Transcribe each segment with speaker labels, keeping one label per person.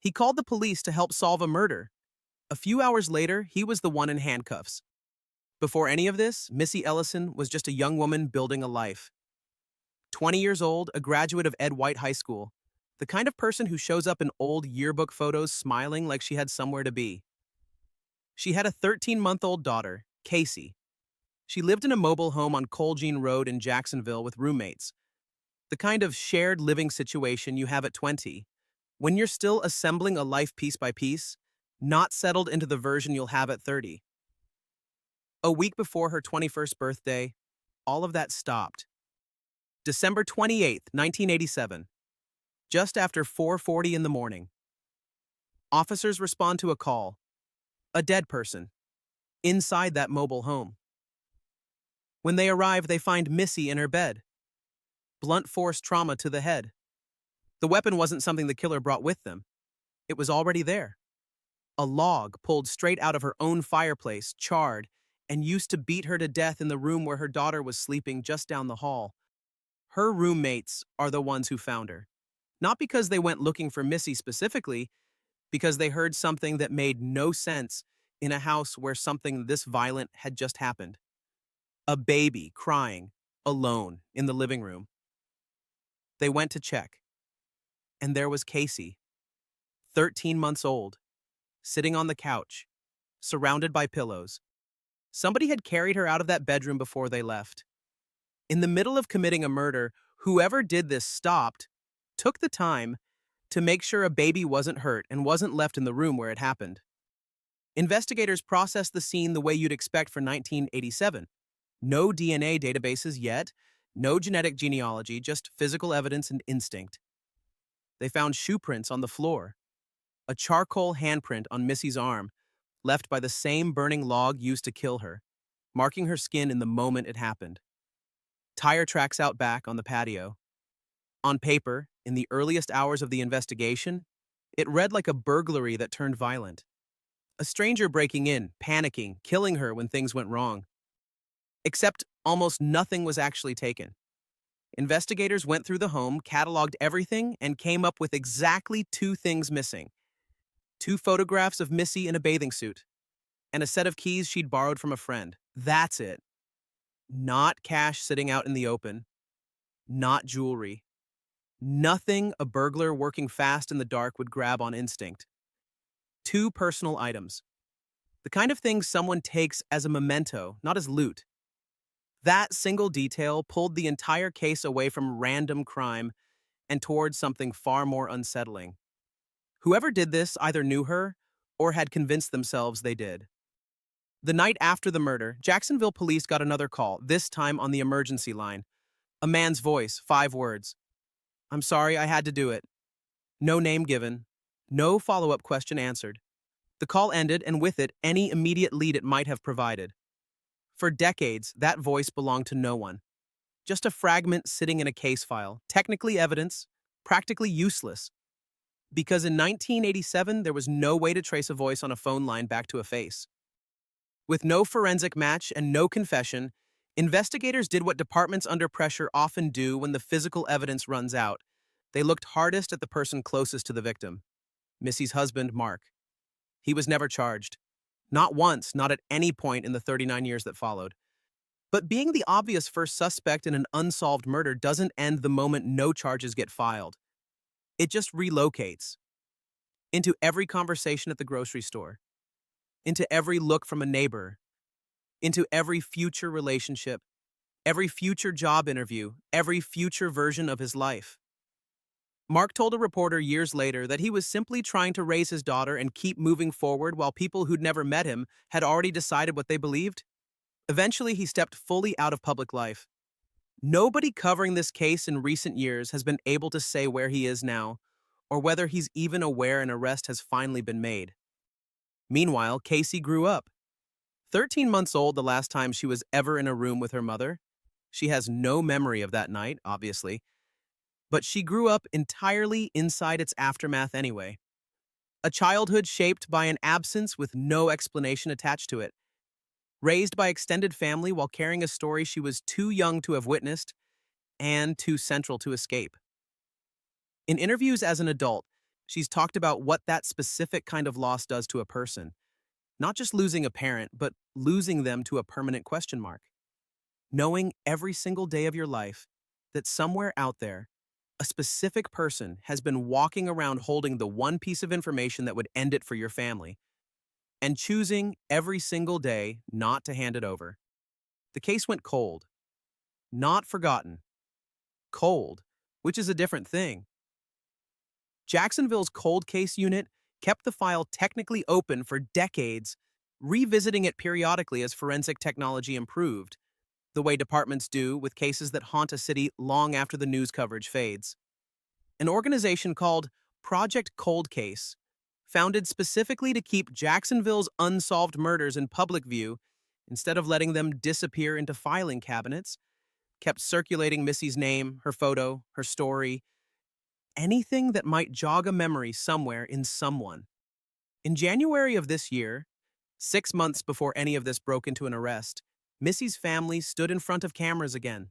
Speaker 1: He called the police to help solve a murder. A few hours later, he was the one in handcuffs. Before any of this, Missy Ellison was just a young woman building a life. 20 years old, a graduate of Ed White High School, the kind of person who shows up in old yearbook photos smiling like she had somewhere to be. She had a 13-month-old daughter, Casey. She lived in a mobile home on Colgene Road in Jacksonville with roommates, the kind of shared living situation you have at 20, when you're still assembling a life piece by piece, not settled into the version you'll have at 30. A week before her 21st birthday, all of that stopped. December 28th, 1987, just after 4:40 in the morning. Officers respond to a call. A dead person, inside that mobile home. When they arrive, they find Missy in her bed. Blunt force trauma to the head. The weapon wasn't something the killer brought with them. It was already there. A log pulled straight out of her own fireplace, charred, and used to beat her to death in the room where her daughter was sleeping just down the hall. Her roommates are the ones who found her. Not because they went looking for Missy specifically, because they heard something that made no sense in a house where something this violent had just happened. A baby crying, alone, in the living room. They went to check. And there was Casey, 13 months old, sitting on the couch, surrounded by pillows. Somebody had carried her out of that bedroom before they left. In the middle of committing a murder, whoever did this stopped, took the time to make sure a baby wasn't hurt and wasn't left in the room where it happened. Investigators processed the scene the way you'd expect for 1987. No DNA databases yet, no genetic genealogy, just physical evidence and instinct. They found shoe prints on the floor, a charcoal handprint on Missy's arm, left by the same burning log used to kill her, marking her skin in the moment it happened. Tire tracks out back on the patio. On paper, in the earliest hours of the investigation, it read like a burglary that turned violent. A stranger breaking in, panicking, killing her when things went wrong. Except almost nothing was actually taken. Investigators went through the home, cataloged everything, and came up with exactly 2 things missing. 2 photographs of Missy in a bathing suit, and a set of keys she'd borrowed from a friend. That's it. Not cash sitting out in the open. Not jewelry. Nothing a burglar working fast in the dark would grab on instinct. 2 personal items. The kind of things someone takes as a memento, not as loot. That single detail pulled the entire case away from random crime and towards something far more unsettling. Whoever did this either knew her or had convinced themselves they did. The night after the murder, Jacksonville police got another call, this time on the emergency line. A man's voice, 5 words. "I'm sorry, I had to do it." No name given. No follow-up question answered. The call ended, and with it, any immediate lead it might have provided. For decades, that voice belonged to no one. Just a fragment sitting in a case file, technically evidence, practically useless. Because in 1987, there was no way to trace a voice on a phone line back to a face. With no forensic match and no confession, investigators did what departments under pressure often do when the physical evidence runs out. They looked hardest at the person closest to the victim, Missy's husband, Mark. He was never charged. Not once, not at any point in the 39 years that followed. But being the obvious first suspect in an unsolved murder doesn't end the moment no charges get filed. It just relocates into every conversation at the grocery store, into every look from a neighbor, into every future relationship, every future job interview, every future version of his life. Mark told a reporter years later that he was simply trying to raise his daughter and keep moving forward while people who'd never met him had already decided what they believed. Eventually, he stepped fully out of public life. Nobody covering this case in recent years has been able to say where he is now, or whether he's even aware an arrest has finally been made. Meanwhile, Casey grew up. 13 months old the last time she was ever in a room with her mother. She has no memory of that night, obviously, but she grew up entirely inside its aftermath anyway. A childhood shaped by an absence with no explanation attached to it. Raised by extended family while carrying a story she was too young to have witnessed and too central to escape. In interviews as an adult, She's talked about what that specific kind of loss does to a person. Not just losing a parent, but losing them to a permanent question mark. Knowing every single day of your life that somewhere out there, a specific person has been walking around holding the one piece of information that would end it for your family, and choosing every single day not to hand it over. The case went cold, not forgotten, cold, which is a different thing. Jacksonville's cold case unit kept the file technically open for decades, revisiting it periodically as forensic technology improved, the way departments do with cases that haunt a city long after the news coverage fades. An organization called Project Cold Case, founded specifically to keep Jacksonville's unsolved murders in public view instead of letting them disappear into filing cabinets, kept circulating Missy's name, her photo, her story, anything that might jog a memory somewhere in someone. In January of this year, 6 months before any of this broke into an arrest, Missy's family stood in front of cameras again.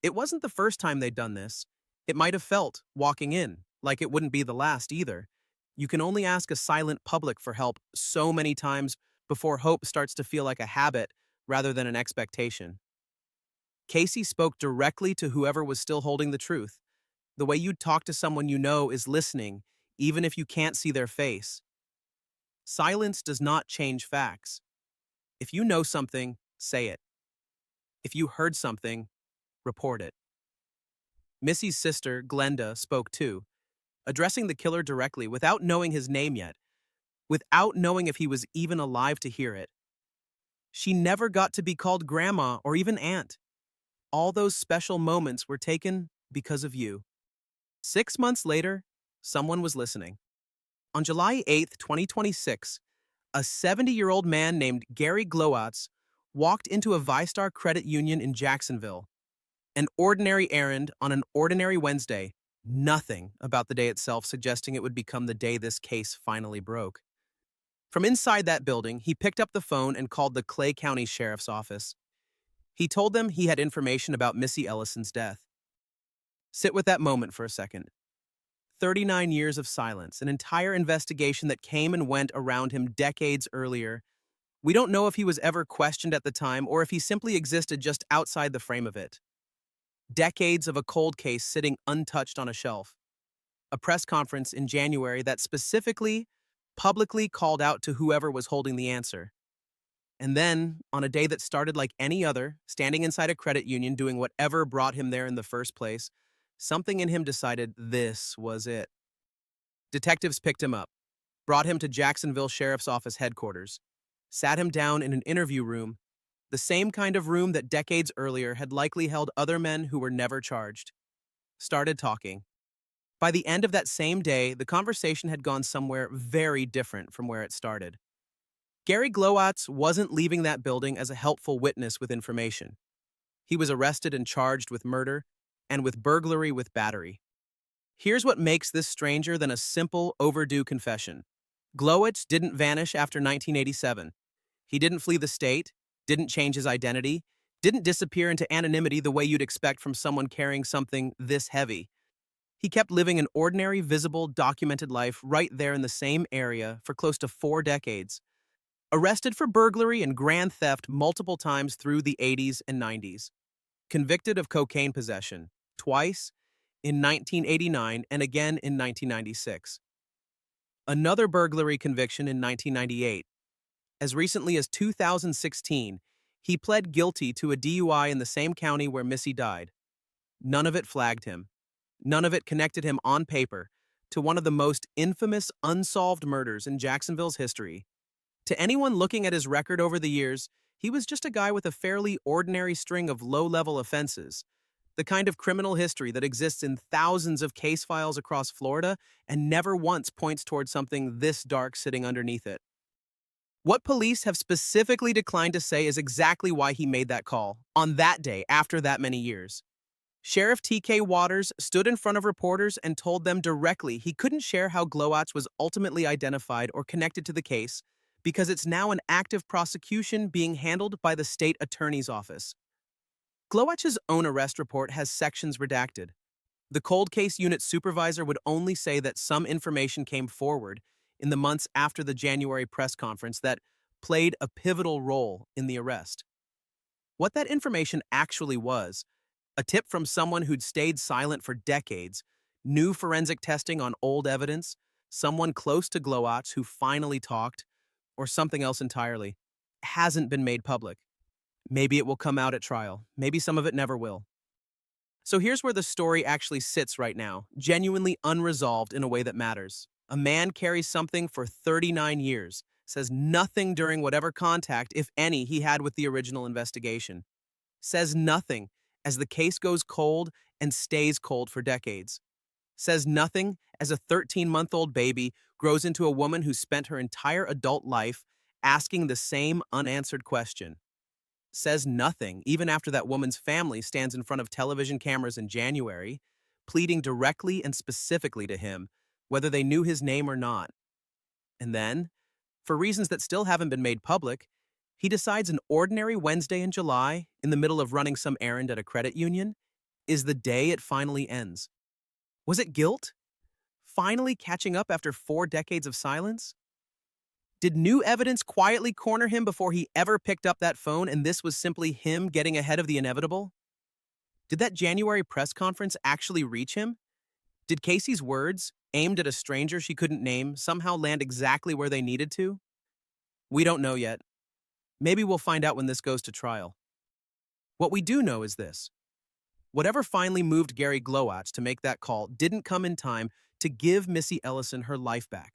Speaker 1: It wasn't the first time they'd done this. It might have felt, walking in, like it wouldn't be the last either. You can only ask a silent public for help so many times before hope starts to feel like a habit rather than an expectation. Casey spoke directly to whoever was still holding the truth. The way you'd talk to someone you know is listening, even if you can't see their face. Silence does not change facts. If you know something, say it. If you heard something, report it. Missy's sister, Glenda, spoke too, addressing the killer directly without knowing his name yet, without knowing if he was even alive to hear it. She never got to be called grandma or even aunt. All those special moments were taken because of you. 6 months later, someone was listening. On July 8th, 2026, a 70-year-old man named Gary Glowatz walked into a ViStar credit union in Jacksonville. An ordinary errand on an ordinary Wednesday, nothing about the day itself suggesting it would become the day this case finally broke. From inside that building, he picked up the phone and called the Clay County Sheriff's Office. He told them he had information about Missy Ellison's death. Sit with that moment for a second. 39 years of silence, an entire investigation that came and went around him decades earlier. We don't know if he was ever questioned at the time or if he simply existed just outside the frame of it. Decades of a cold case sitting untouched on a shelf. A press conference in January that specifically, publicly called out to whoever was holding the answer. And then, on a day that started like any other, standing inside a credit union doing whatever brought him there in the first place, something in him decided this was it. Detectives picked him up, brought him to Jacksonville Sheriff's Office headquarters, sat him down in an interview room, the same kind of room that decades earlier had likely held other men who were never charged. Started talking. By the end of that same day, the conversation had gone somewhere very different from where it started. Gary Glowatz wasn't leaving that building as a helpful witness with information. He was arrested and charged with murder and with burglary with battery. Here's what makes this stranger than a simple, overdue confession. Glowacz didn't vanish after 1987. He didn't flee the state, didn't change his identity, didn't disappear into anonymity the way you'd expect from someone carrying something this heavy. He kept living an ordinary, visible, documented life right there in the same area for close to 4 decades. Arrested for burglary and grand theft multiple times through the 80s and 90s. Convicted of cocaine possession, twice, in 1989 and again in 1996. Another burglary conviction in 1998. As recently as 2016, he pled guilty to a DUI in the same county where Missy died. None of it flagged him. None of it connected him on paper to one of the most infamous unsolved murders in Jacksonville's history. To anyone looking at his record over the years, he was just a guy with a fairly ordinary string of low-level offenses, the kind of criminal history that exists in thousands of case files across Florida and never once points towards something this dark sitting underneath it. What police have specifically declined to say is exactly why he made that call, on that day after that many years. Sheriff T.K. Waters stood in front of reporters and told them directly he couldn't share how Glowatz was ultimately identified or connected to the case because it's now an active prosecution being handled by the state attorney's office. Glowatz's own arrest report has sections redacted. The cold case unit supervisor would only say that some information came forward in the months after the January press conference that played a pivotal role in the arrest. What that information actually was, a tip from someone who'd stayed silent for decades, new forensic testing on old evidence, someone close to Glowacz who finally talked, or something else entirely, hasn't been made public. Maybe it will come out at trial. Maybe some of it never will. So here's where the story actually sits right now, genuinely unresolved in a way that matters. A man carries something for 39 years, says nothing during whatever contact, if any, he had with the original investigation. Says nothing as the case goes cold and stays cold for decades. Says nothing as a 13-month-old baby grows into a woman who spent her entire adult life asking the same unanswered question. Says nothing even after that woman's family stands in front of television cameras in January, pleading directly and specifically to him, whether they knew his name or not. And then, for reasons that still haven't been made public, he decides an ordinary Wednesday in July, in the middle of running some errand at a credit union, is the day it finally ends. Was it guilt? Finally catching up after 4 decades of silence? Did new evidence quietly corner him before he ever picked up that phone, and this was simply him getting ahead of the inevitable? Did that January press conference actually reach him? Did Casey's words, aimed at a stranger she couldn't name, somehow land exactly where they needed to? We don't know yet. Maybe we'll find out when this goes to trial. What we do know is this. Whatever finally moved Gary Glowacz to make that call didn't come in time to give Missy Ellison her life back.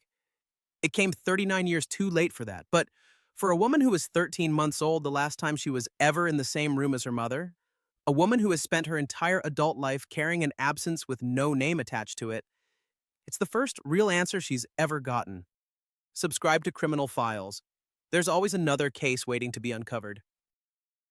Speaker 1: It came 39 years too late for that, but for a woman who was 13 months old the last time she was ever in the same room as her mother, a woman who has spent her entire adult life carrying an absence with no name attached to it, it's the first real answer she's ever gotten. Subscribe to Criminal Files. There's always another case waiting to be uncovered.